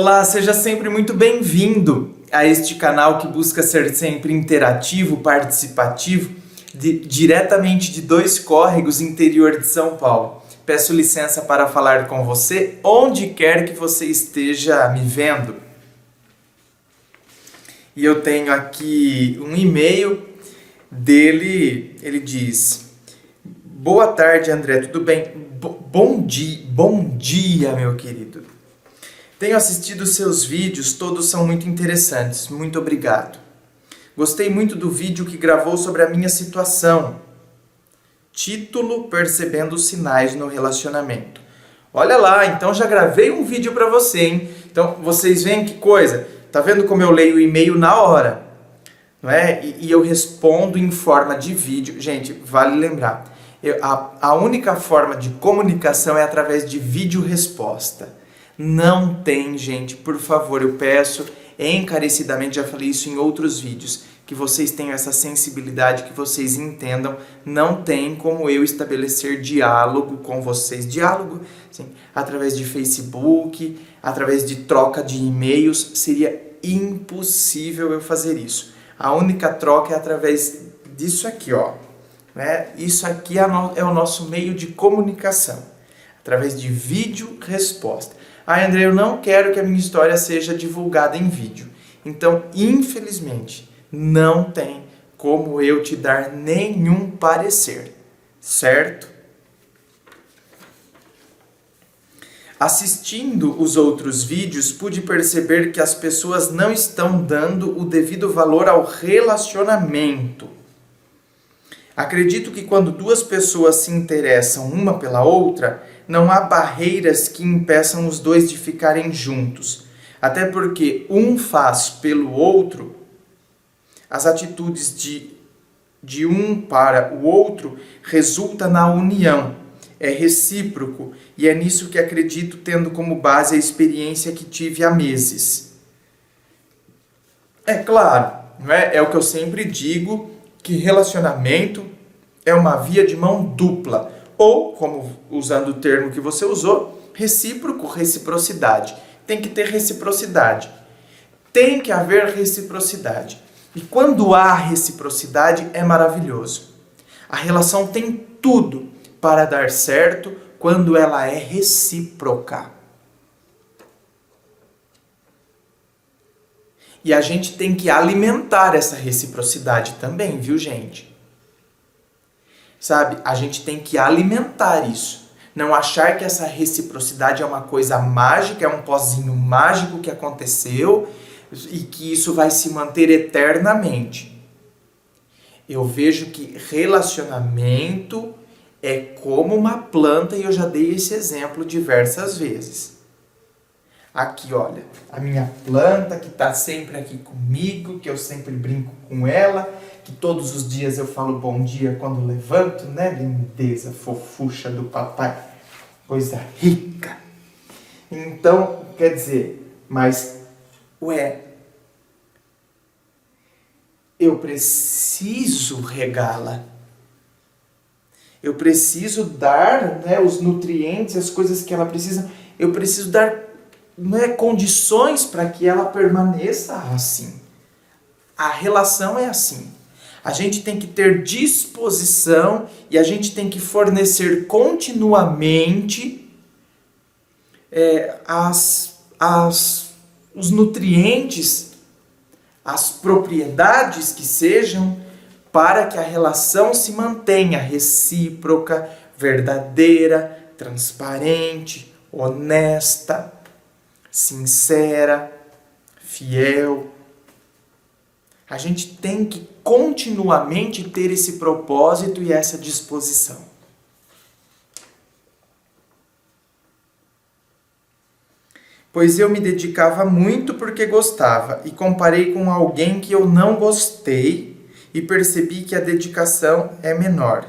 Olá, seja sempre muito bem-vindo a este canal que busca ser sempre interativo, participativo, diretamente de Dois Córregos, interior de São Paulo. Peço licença para falar com você onde quer que você esteja me vendo. E eu tenho aqui um e-mail dele, ele diz: Boa tarde, André, tudo bem? Bom dia, meu querido. Tenho assistido seus vídeos, todos são muito interessantes. Muito obrigado. Gostei muito do vídeo que gravou sobre a minha situação. Título: Percebendo os sinais no relacionamento. Olha lá, então já gravei um vídeo para você, hein? Então, vocês veem que coisa? Tá vendo como eu leio o e-mail na hora? Não é? E eu respondo em forma de vídeo. Gente, vale lembrar, a única forma de comunicação é através de vídeo-resposta. Não tem, gente, por favor, eu peço encarecidamente, já falei isso em outros vídeos, que vocês tenham essa sensibilidade, que vocês entendam, não tem como eu estabelecer diálogo com vocês, diálogo, sim, através de Facebook, através de troca de e-mails, seria impossível eu fazer isso. A única troca é através disso aqui, ó, né? Isso aqui é o nosso meio de comunicação, através de vídeo-resposta. André, eu não quero que a minha história seja divulgada em vídeo. Então, infelizmente, não tem como eu te dar nenhum parecer, certo? Assistindo os outros vídeos, pude perceber que as pessoas não estão dando o devido valor ao relacionamento. Acredito que quando duas pessoas se interessam uma pela outra, não há barreiras que impeçam os dois de ficarem juntos. Até porque um faz pelo outro, as atitudes de um para o outro resulta na união. É recíproco e é nisso que acredito, tendo como base a experiência que tive há meses. É claro, não é? É o que eu sempre digo, que relacionamento é uma via de mão dupla, ou, como usando o termo que você usou, recíproco, reciprocidade. Tem que ter reciprocidade. Tem que haver reciprocidade. E quando há reciprocidade, é maravilhoso. A relação tem tudo para dar certo quando ela é recíproca. E a gente tem que alimentar essa reciprocidade também, viu, gente? Sabe? A gente tem que alimentar isso. Não achar que essa reciprocidade é uma coisa mágica, é um pozinho mágico que aconteceu e que isso vai se manter eternamente. Eu vejo que relacionamento é como uma planta e eu já dei esse exemplo diversas vezes. Aqui, olha, a minha planta que está sempre aqui comigo, que eu sempre brinco com ela, que todos os dias eu falo bom dia quando levanto, né? Lindeza, fofucha do papai, coisa rica. Então, quer dizer, mas, eu preciso regá-la. Eu preciso dar, né, os nutrientes, as coisas que ela precisa. Eu preciso dar condições para que ela permaneça assim. A relação é assim. A gente tem que ter disposição e a gente tem que fornecer continuamente os nutrientes, as propriedades que sejam para que a relação se mantenha recíproca, verdadeira, transparente, honesta, sincera, fiel. A gente tem que continuamente ter esse propósito e essa disposição. Pois eu me dedicava muito porque gostava e comparei com alguém que eu não gostei e percebi que a dedicação é menor.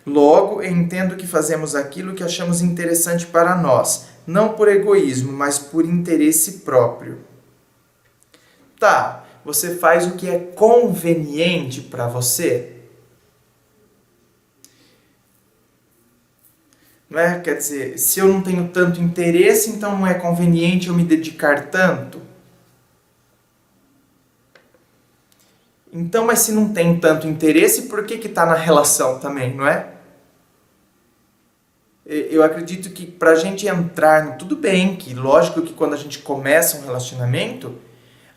Logo, eu entendo que fazemos aquilo que achamos interessante para nós, não por egoísmo, mas por interesse próprio. Tá, você faz o que é conveniente para você? Não é? Quer dizer, se eu não tenho tanto interesse, então não é conveniente eu me dedicar tanto? Então, mas se não tem tanto interesse, por que está na relação também, não é? Eu acredito que para a gente entrar, tudo bem, que lógico que quando a gente começa um relacionamento,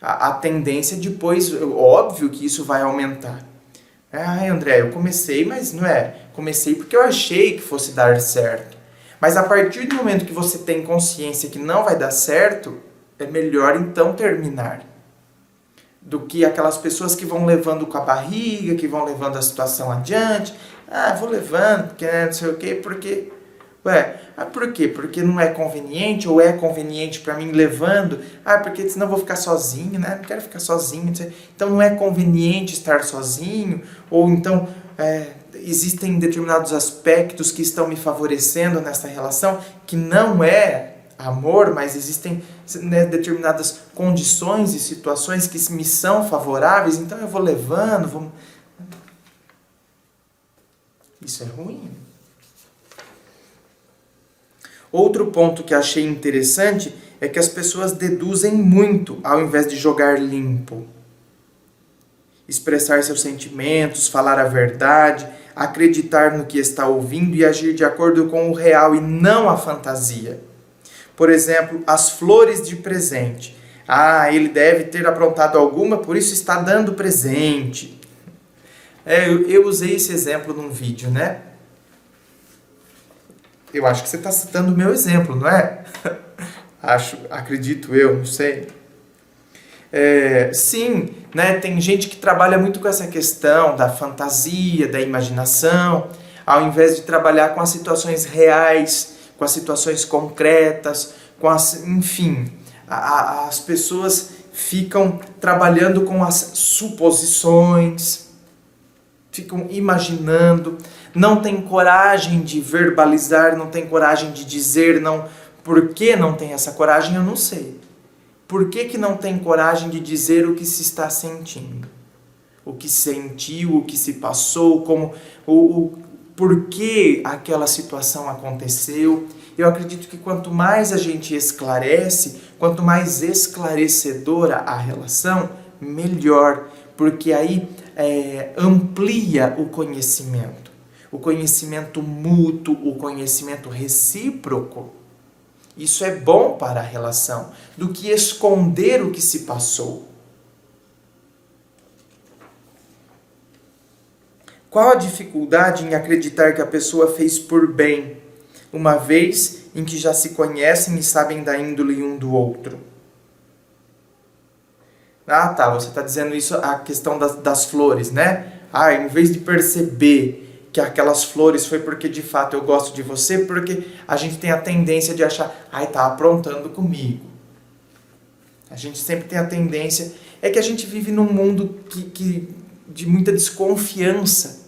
a tendência depois, óbvio que isso vai aumentar. Ai, André, eu comecei, mas não é. Comecei porque eu achei que fosse dar certo. Mas a partir do momento que você tem consciência que não vai dar certo, é melhor então terminar. Do que aquelas pessoas que vão levando com a barriga, que vão levando a situação adiante. Ah, vou levando, porque não sei o quê, porque... Ué, por quê? Porque não é conveniente ou é conveniente para mim levando? Ah, porque senão eu vou ficar sozinho, né? Não quero ficar sozinho. Então não é conveniente estar sozinho? Ou então existem determinados aspectos que estão me favorecendo nessa relação que não é amor, mas existem, né, determinadas condições e situações que me são favoráveis, então eu vou levando. Isso é ruim. Outro ponto que achei interessante é que as pessoas deduzem muito ao invés de jogar limpo. Expressar seus sentimentos, falar a verdade, acreditar no que está ouvindo e agir de acordo com o real e não a fantasia. Por exemplo, as flores de presente. Ah, ele deve ter aprontado alguma, por isso está dando presente. Eu usei esse exemplo num vídeo, né? Eu acho que você está citando o meu exemplo, não é? Acredito eu, não sei. Sim, né? Tem gente que trabalha muito com essa questão da fantasia, da imaginação, ao invés de trabalhar com as situações reais, com as situações concretas, enfim, as pessoas ficam trabalhando com as suposições, ficam imaginando, não tem coragem de verbalizar, não tem coragem de dizer, não. Por que não tem essa coragem, eu não sei. Por que não tem coragem de dizer o que se está sentindo? O que sentiu, o que se passou, por que aquela situação aconteceu. Eu acredito que quanto mais a gente esclarece, quanto mais esclarecedora a relação, melhor, porque aí amplia o conhecimento mútuo, o conhecimento recíproco. Isso é bom para a relação, do que esconder o que se passou. Qual a dificuldade em acreditar que a pessoa fez por bem, uma vez em que já se conhecem e sabem da índole um do outro? Ah, tá, você está dizendo isso, a questão das flores, né? Ah, em vez de perceber que aquelas flores foi porque de fato eu gosto de você, porque a gente tem a tendência de achar, ai, tá aprontando comigo. A gente sempre tem a tendência, é que a gente vive num mundo de muita desconfiança.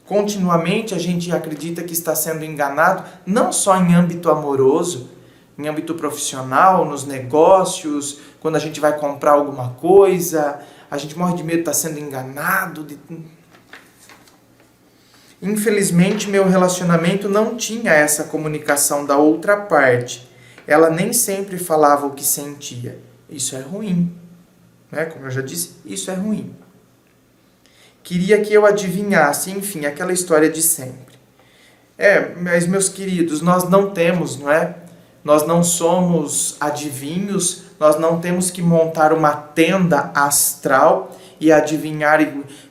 Continuamente a gente acredita que está sendo enganado, não só em âmbito amoroso, em âmbito profissional, nos negócios, quando a gente vai comprar alguma coisa, a gente morre de medo de estar sendo enganado. Infelizmente, meu relacionamento não tinha essa comunicação da outra parte. Ela nem sempre falava o que sentia. Isso é ruim. Né? Como eu já disse, isso é ruim. Queria que eu adivinhasse, enfim, aquela história de sempre. Mas meus queridos, nós não temos, não é? Nós não somos adivinhos, nós não temos que montar uma tenda astral e adivinhar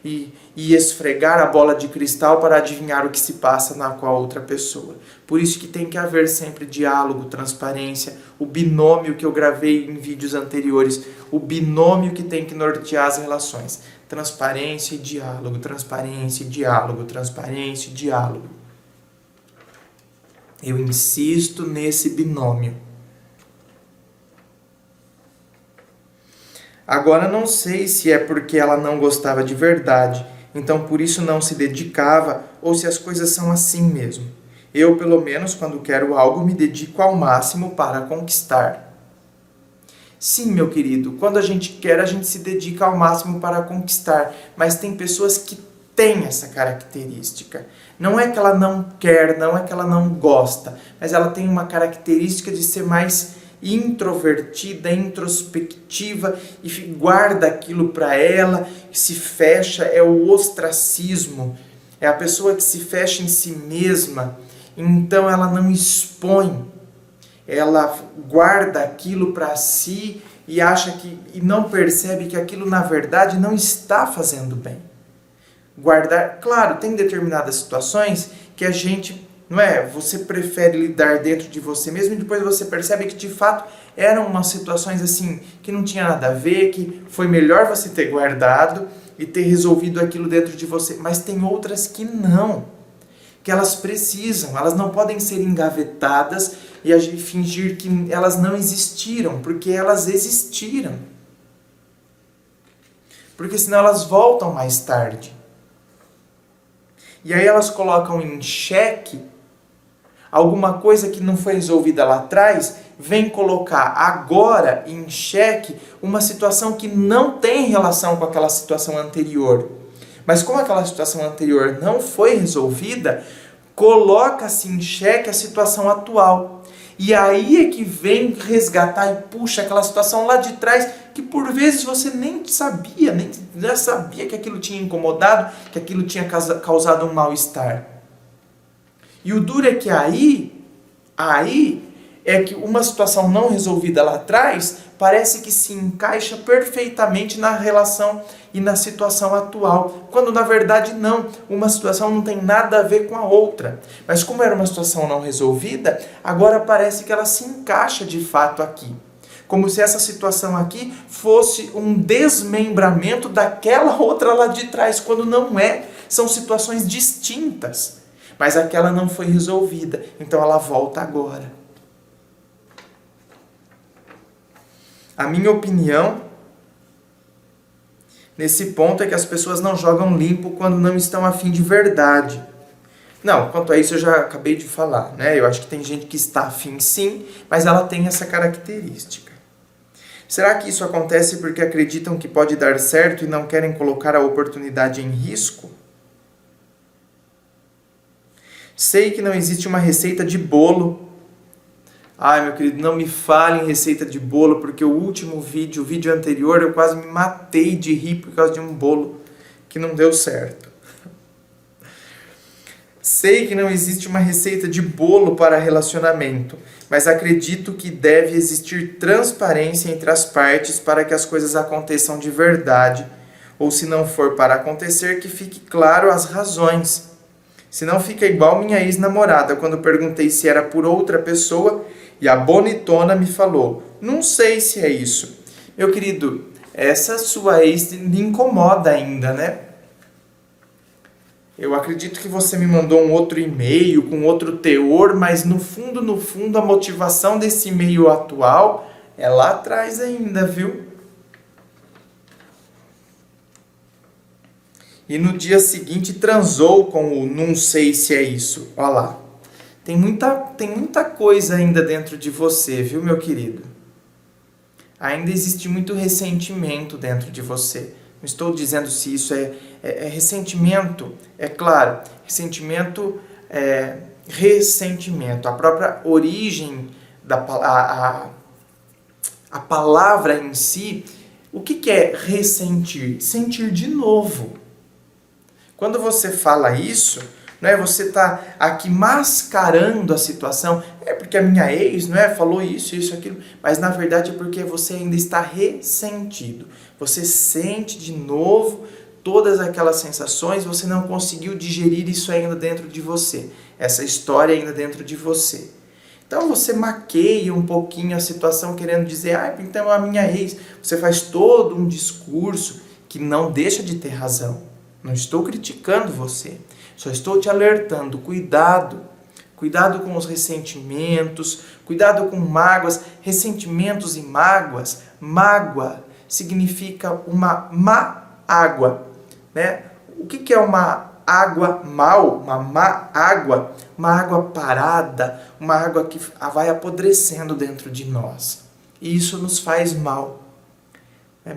e esfregar a bola de cristal para adivinhar o que se passa com a outra pessoa. Por isso que tem que haver sempre diálogo, transparência, o binômio que eu gravei em vídeos anteriores, o binômio que tem que nortear as relações. Transparência e diálogo, transparência e diálogo, transparência e diálogo. Eu insisto nesse binômio. Agora não sei se é porque ela não gostava de verdade, então por isso não se dedicava, ou se as coisas são assim mesmo. Eu, pelo menos, quando quero algo, me dedico ao máximo para conquistar. Sim, meu querido, quando a gente quer, a gente se dedica ao máximo para conquistar, mas tem pessoas que tem essa característica. Não é que ela não quer, não é que ela não gosta, mas ela tem uma característica de ser mais introvertida, introspectiva e guarda aquilo para ela, se fecha, é o ostracismo, é a pessoa que se fecha em si mesma, então ela não expõe, ela guarda aquilo para si e acha que e não percebe que aquilo na verdade não está fazendo bem. Guardar, claro, tem determinadas situações que a gente, não é, você prefere lidar dentro de você mesmo e depois você percebe que de fato eram umas situações assim que não tinha nada a ver, que foi melhor você ter guardado e ter resolvido aquilo dentro de você, mas tem outras que não, que elas precisam, elas não podem ser engavetadas e fingir que elas não existiram, porque elas existiram. Porque senão elas voltam mais tarde. E aí elas colocam em xeque alguma coisa que não foi resolvida lá atrás, vem colocar agora em xeque uma situação que não tem relação com aquela situação anterior. Mas como aquela situação anterior não foi resolvida, coloca-se em xeque a situação atual. E aí é que vem resgatar e puxa aquela situação lá de trás, que por vezes você nem sabia, nem sabia que aquilo tinha incomodado, que aquilo tinha causado um mal-estar. E o duro é que aí é que uma situação não resolvida lá atrás parece que se encaixa perfeitamente na relação e na situação atual, quando na verdade não, uma situação não tem nada a ver com a outra. Mas como era uma situação não resolvida, agora parece que ela se encaixa de fato aqui. Como se essa situação aqui fosse um desmembramento daquela outra lá de trás, quando não é, são situações distintas. Mas aquela não foi resolvida, então ela volta agora. A minha opinião nesse ponto é que as pessoas não jogam limpo quando não estão afim de verdade. Não, quanto a isso eu já acabei de falar, né? Eu acho que tem gente que está afim sim, mas ela tem essa característica. Será que isso acontece porque acreditam que pode dar certo e não querem colocar a oportunidade em risco? Sei que não existe uma receita de bolo. Ai, meu querido, não me fale em receita de bolo, porque o último vídeo, o vídeo anterior, eu quase me matei de rir por causa de um bolo que não deu certo. Sei que não existe uma receita de bolo para relacionamento, mas acredito que deve existir transparência entre as partes para que as coisas aconteçam de verdade, ou se não for para acontecer, que fique claro as razões. Senão fica igual minha ex-namorada, quando perguntei se era por outra pessoa, e a bonitona me falou, não sei se é isso. Meu querido, essa sua ex me incomoda ainda, né? Eu acredito que você me mandou um outro e-mail com outro teor, mas no fundo, a motivação desse e-mail atual é lá atrás ainda, viu? E no dia seguinte transou com o não sei se é isso. Olha lá. Tem muita coisa ainda dentro de você, viu, meu querido? Ainda existe muito ressentimento dentro de você. Não estou dizendo se isso é ressentimento. É claro, ressentimento é ressentimento. A própria origem, a palavra em si, o que é ressentir? Sentir de novo. Quando você fala isso, não é, você está aqui mascarando a situação, é porque a minha ex, não é, falou isso, aquilo, mas na verdade é porque você ainda está ressentido. Você sente de novo todas aquelas sensações, você não conseguiu digerir isso ainda dentro de você, essa história ainda dentro de você. Então você maqueia um pouquinho a situação querendo dizer, então a minha ex, você faz todo um discurso que não deixa de ter razão. Não estou criticando você, só estou te alertando, cuidado com os ressentimentos, cuidado com mágoas, ressentimentos e mágoas. Mágoa significa uma má água, né? O que é uma água mal, uma má água? Uma água parada, uma água que vai apodrecendo dentro de nós. E isso nos faz mal.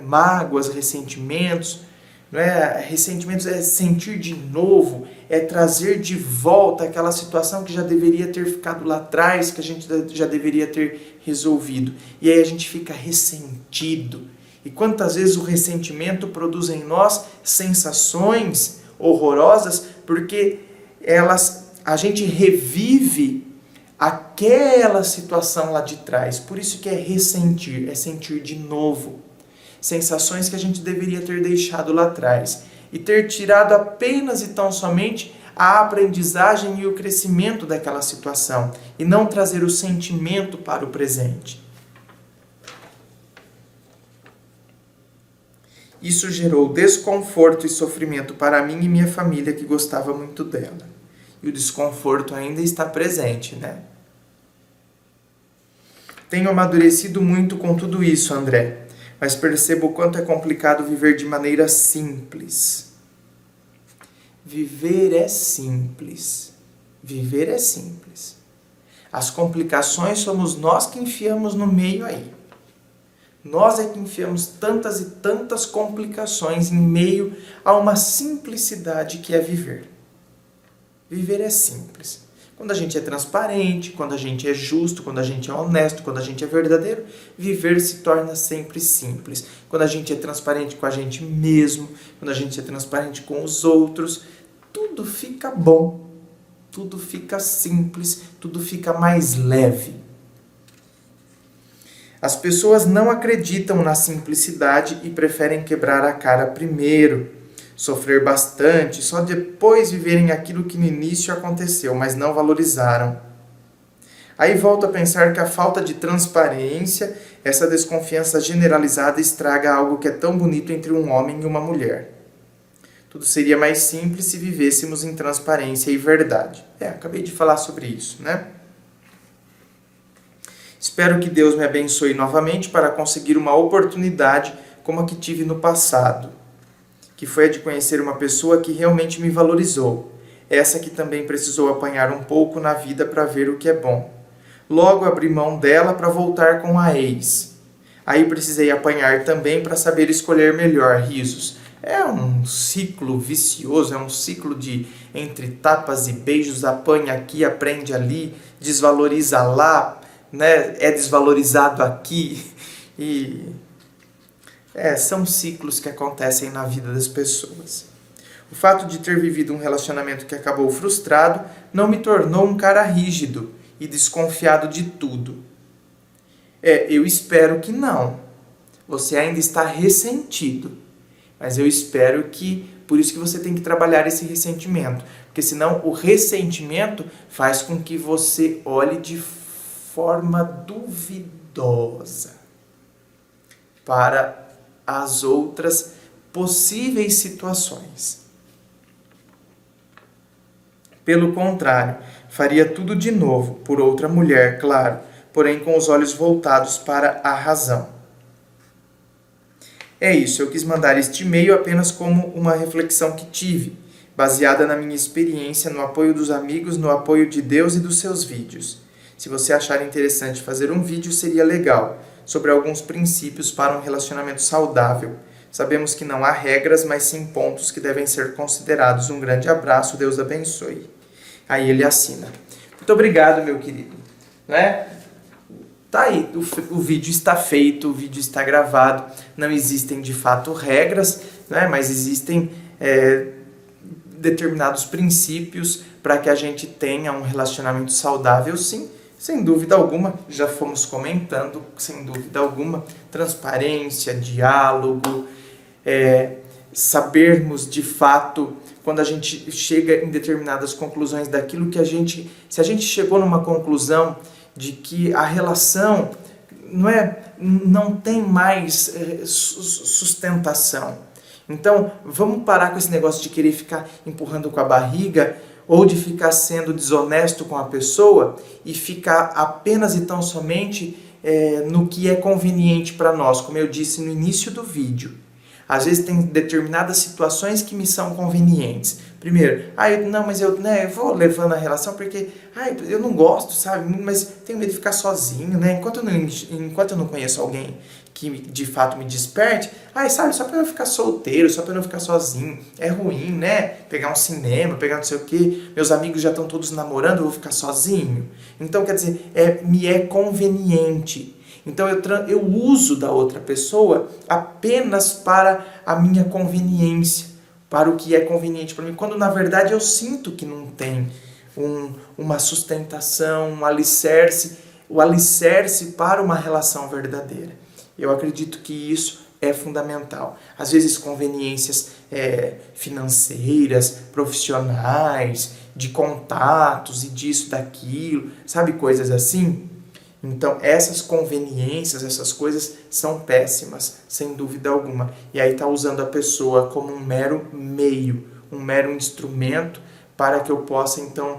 Mágoas, ressentimentos, Não é? Ressentimentos é sentir de novo, é trazer de volta aquela situação que já deveria ter ficado lá atrás, que a gente já deveria ter resolvido. E aí a gente fica ressentido. E quantas vezes o ressentimento produz em nós sensações horrorosas, porque a gente revive aquela situação lá de trás. Por isso que é ressentir, é sentir de novo. Sensações que a gente deveria ter deixado lá atrás. E ter tirado apenas e tão somente a aprendizagem e o crescimento daquela situação. E não trazer o sentimento para o presente. Isso gerou desconforto e sofrimento para mim e minha família, que gostava muito dela. E o desconforto ainda está presente, né? Tenho amadurecido muito com tudo isso, André, mas percebo o quanto é complicado viver de maneira simples. Viver é simples. Viver é simples. As complicações somos nós que enfiamos no meio aí. Nós é que enfiamos tantas e tantas complicações em meio a uma simplicidade que é viver. Viver é simples. Quando a gente é transparente, quando a gente é justo, quando a gente é honesto, quando a gente é verdadeiro, viver se torna sempre simples. Quando a gente é transparente com a gente mesmo, quando a gente é transparente com os outros, tudo fica bom, tudo fica simples, tudo fica mais leve. As pessoas não acreditam na simplicidade e preferem quebrar a cara primeiro, sofrer bastante, só depois viverem aquilo que no início aconteceu, mas não valorizaram. Aí volto a pensar que a falta de transparência, essa desconfiança generalizada, estraga algo que é tão bonito entre um homem e uma mulher. Tudo seria mais simples se vivêssemos em transparência e verdade. Acabei de falar sobre isso, né? Espero que Deus me abençoe novamente para conseguir uma oportunidade como a que tive no passado, que foi a de conhecer uma pessoa que realmente me valorizou, essa que também precisou apanhar um pouco na vida para ver o que é bom. Logo abri mão dela para voltar com a ex. Aí precisei apanhar também para saber escolher melhor, risos. É um ciclo vicioso, é um ciclo de entre tapas e beijos, apanha aqui, aprende ali, desvaloriza lá, né? É desvalorizado aqui. E são ciclos que acontecem na vida das pessoas. O fato de ter vivido um relacionamento que acabou frustrado não me tornou um cara rígido e desconfiado de tudo. Eu espero que não. Você ainda está ressentido. Mas eu espero que, por isso que você tem que trabalhar esse ressentimento. Porque senão o ressentimento faz com que você olhe de forma duvidosa para as outras possíveis situações. Pelo contrário, faria tudo de novo, por outra mulher, claro, porém com os olhos voltados para a razão. É isso, eu quis mandar este e-mail apenas como uma reflexão que tive, baseada na minha experiência, no apoio dos amigos, no apoio de Deus e dos seus vídeos. Se você achar interessante fazer um vídeo, seria legal, sobre alguns princípios para um relacionamento saudável. Sabemos que não há regras, mas sim pontos que devem ser considerados. Um grande abraço, Deus abençoe. Aí ele assina. Muito obrigado, meu querido. Né? Tá aí, o vídeo está feito, o vídeo está gravado. Não existem de fato regras, né? Mas existem determinados princípios para que a gente tenha um relacionamento saudável, sim. Sem dúvida alguma, já fomos comentando, sem dúvida alguma, transparência, diálogo, sabermos de fato, quando a gente chega em determinadas conclusões daquilo que se a gente chegou numa conclusão de que a relação não tem mais sustentação. Então, vamos parar com esse negócio de querer ficar empurrando com a barriga, ou de ficar sendo desonesto com a pessoa e ficar apenas e tão somente no que é conveniente para nós, como eu disse no início do vídeo. Às vezes tem determinadas situações que me são convenientes, Primeiro, não, mas eu vou levando a relação porque eu não gosto, sabe? Mas tenho medo de ficar sozinho, né? Enquanto eu não conheço alguém que de fato me desperte, sabe, só pra eu não ficar solteiro, só pra eu não ficar sozinho. É ruim, né? Pegar um cinema, pegar não sei o quê. Meus amigos já estão todos namorando, eu vou ficar sozinho. Então, quer dizer, me é conveniente. Então eu uso da outra pessoa apenas para a minha conveniência, para o que é conveniente para mim, quando na verdade eu sinto que não tem uma sustentação, um alicerce, o alicerce para uma relação verdadeira. Eu acredito que isso é fundamental. Às vezes conveniências financeiras, profissionais, de contatos e disso, daquilo, sabe, coisas assim. Então, essas conveniências, essas coisas são péssimas, sem dúvida alguma. E aí está usando a pessoa como um mero meio, um mero instrumento para que eu possa, então,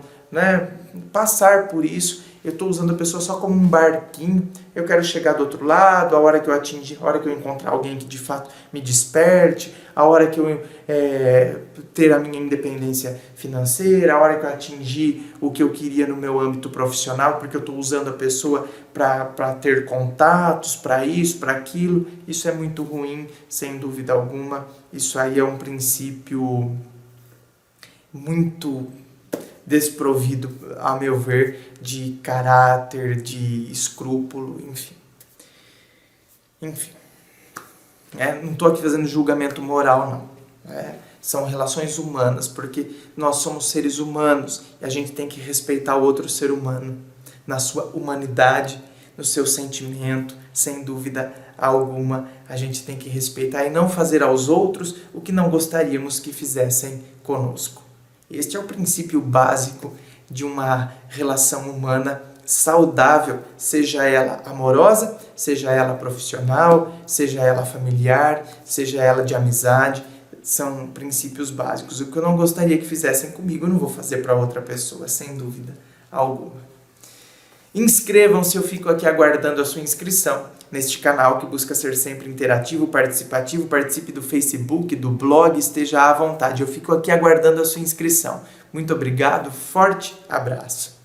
passar por isso. Eu estou usando a pessoa só como um barquinho. Eu quero chegar do outro lado, a hora que eu atingir, a hora que eu encontrar alguém que de fato me desperte, a hora que eu ter a minha independência financeira, a hora que eu atingir o que eu queria no meu âmbito profissional, porque eu estou usando a pessoa para ter contatos, para isso, para aquilo. Isso é muito ruim, sem dúvida alguma. Isso aí é um princípio muito desprovido, a meu ver, de caráter, de escrúpulo, enfim. Não estou aqui fazendo julgamento moral, não. São relações humanas, porque nós somos seres humanos e a gente tem que respeitar o outro ser humano na sua humanidade, no seu sentimento, sem dúvida alguma. A gente tem que respeitar e não fazer aos outros o que não gostaríamos que fizessem conosco. Este é o princípio básico de uma relação humana saudável, seja ela amorosa, seja ela profissional, seja ela familiar, seja ela de amizade. São princípios básicos. O que eu não gostaria que fizessem comigo, eu não vou fazer para outra pessoa, sem dúvida alguma. Inscrevam-se, eu fico aqui aguardando a sua inscrição neste canal que busca ser sempre interativo, participativo. Participe do Facebook, do blog, esteja à vontade. Eu fico aqui aguardando a sua inscrição. Muito obrigado, forte abraço.